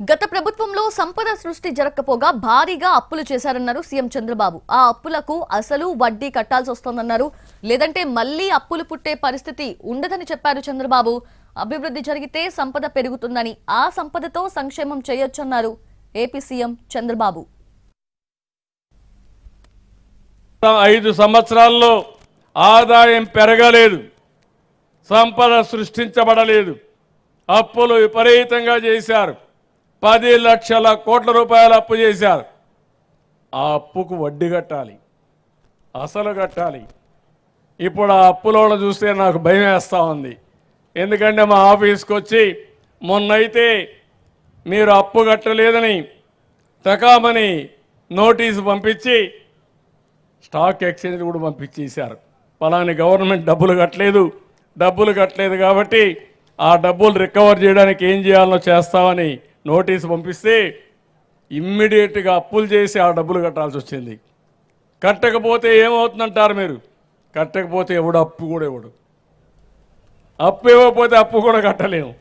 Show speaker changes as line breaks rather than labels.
గత ప్రభుత్వంలో సంపద సృష్టి జరగకపోగా భారీగా అప్పులు చేశారన్నారు సీఎం చంద్రబాబు. ఆ అప్పులకు అసలు వడ్డీ కట్టాల్సి వస్తోందన్నారు. లేదంటే మళ్లీ అప్పులు పుట్టే పరిస్థితి ఉండదని చెప్పారు చంద్రబాబు. అభివృద్ధి జరిగితే సంపద పెరుగుతుందని, ఆ సంపదతో సంక్షేమం చేయొచ్చన్నారు ఏపీ సీఎం చంద్రబాబు.
5 సంవత్సరాల్లో ఆదాయం పెరగలేదు, సంపద సృష్టించబడలేదు, అప్పులు విపరీతంగా చేశారు. 10 లక్షల కోట్ల రూపాయలు అప్పు చేశారు. ఆ అప్పుకు వడ్డీ కట్టాలి, అసలు కట్టాలి. ఇప్పుడు ఆ అప్పులను చూస్తే నాకు భయం వేస్తూ ఉంది. ఎందుకంటే మా ఆఫీస్కి వచ్చి మొన్నైతే మీరు అప్పు కట్టలేదని తకామని నోటీసు పంపించి స్టాక్ ఎక్స్చేంజ్ కూడా పంపించేశారు. పలాని గవర్నమెంట్ డబ్బులు కట్టలేదు కాబట్టి ఆ డబ్బులు రికవర్ చేయడానికి ఏం చేయాలో చేస్తామని నోటీసు పంపిస్తే ఇమ్మీడియట్గా అప్పులు చేసి ఆ డబ్బులు కట్టాల్సి వచ్చింది. కట్టకపోతే ఏమవుతుందంటారు మీరు? కట్టకపోతే ఎవడు అప్పు కూడా ఇవ్వడు. అప్పు ఇవ్వకపోతే అప్పు కూడా కట్టలేము.